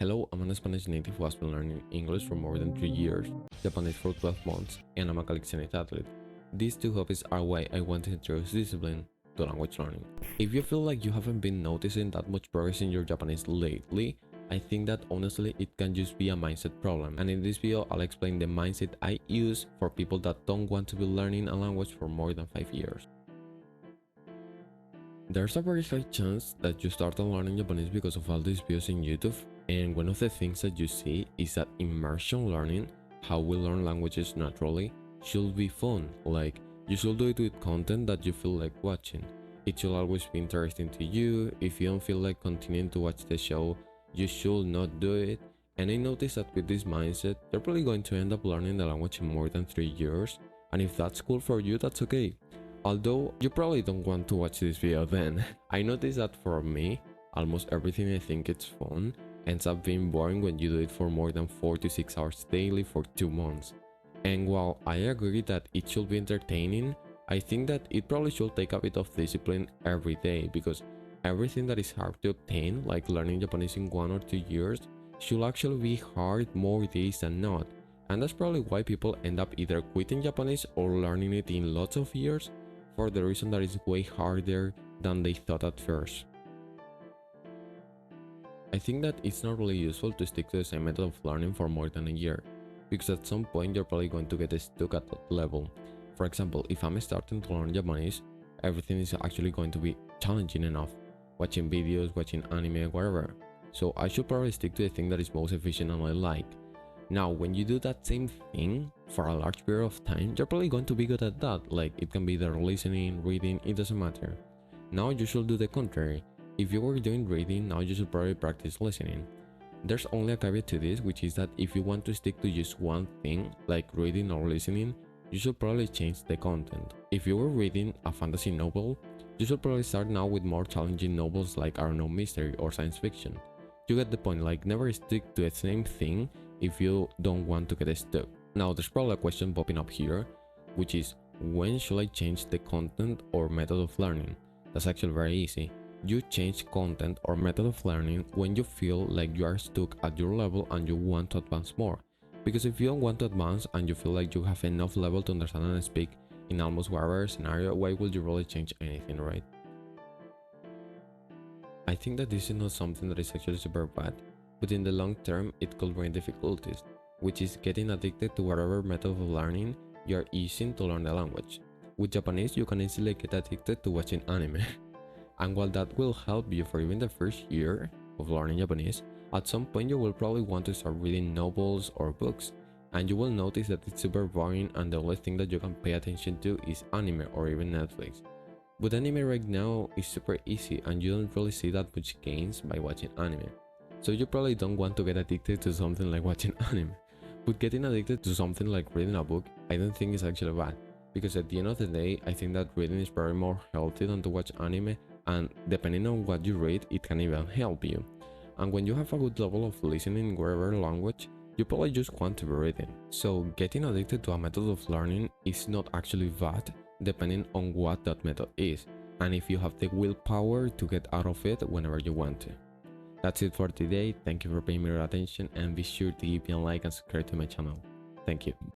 Hello, I'm a Spanish native who has been learning English for more than 3 years, Japanese for 12 months, and I'm a calisthenics athlete. These two hobbies are why I want to introduce discipline to language learning. If you feel like you haven't been noticing that much progress in your Japanese lately, I think that honestly it can just be a mindset problem, and in this video I'll explain the mindset I use for people that don't want to be learning a language for more than 5 years. There's a very high chance that you started learning Japanese because of all these videos in YouTube, and one of the things that you see is that immersion learning, how we learn languages naturally, should be fun. Like, you should do it with content that you feel like watching. It should always be interesting to you. If you don't feel like continuing to watch the show, you should not do it. And I noticed that with this mindset, you're probably going to end up learning the language in more than 3 years. And if that's cool for you, that's okay. Although you probably don't want to watch this video then. I noticed that for me, almost everything I think it's fun ends up being boring when you do it for more than 4 to 6 hours daily for 2 months. And while I agree that it should be entertaining, I think that it probably should take a bit of discipline every day, because everything that is hard to obtain, like learning Japanese in 1 or 2 years, should actually be hard more days than not. And that's probably why people end up either quitting Japanese or learning it in lots of years, for the reason that it's way harder than they thought at first. I think that it's not really useful to stick to the same method of learning for more than a year, because at some point you're probably going to get stuck at that level. For example, if I'm starting to learn Japanese, everything is actually going to be challenging enough, watching videos, watching anime, whatever. So I should probably stick to the thing that is most efficient and I like. Now, when you do that same thing for a large period of time, you're probably going to be good at that. Like, it can be either listening, reading, it doesn't matter. Now you should do the contrary. If you were doing reading, now you should probably practice listening. There's only a caveat to this, which is that if you want to stick to just one thing, like reading or listening, you should probably change the content. If you were reading a fantasy novel, you should probably start now with more challenging novels like, I don't know, mystery or science fiction. You get the point, like never stick to the same thing if you don't want to get stuck. Now there's probably a question popping up here, which is, when should I change the content or method of learning? That's actually very easy. You change content or method of learning when you feel like you are stuck at your level and you want to advance more. Because if you don't want to advance and you feel like you have enough level to understand and speak in almost whatever scenario, why would you really change anything, right? I think that this is not something that is actually super bad, but in the long term it could bring difficulties, which is getting addicted to whatever method of learning you are using to learn the language. With Japanese, you can easily get addicted to watching anime. And while that will help you for even the first year of learning Japanese, at some point you will probably want to start reading novels or books, and you will notice that it's super boring and the only thing that you can pay attention to is anime or even Netflix. But anime right now is super easy and you don't really see that much gains by watching anime. So you probably don't want to get addicted to something like watching anime. But getting addicted to something like reading a book, I don't think is actually bad. Because at the end of the day, I think that reading is probably more healthy than to watch anime, and depending on what you read, it can even help you. And when you have a good level of listening in whatever language, you probably just want to be reading. So getting addicted to a method of learning is not actually bad, depending on what that method is, and if you have the willpower to get out of it whenever you want to. That's it for today. Thank you for paying me your attention, and be sure to give me a like and subscribe to my channel. Thank you.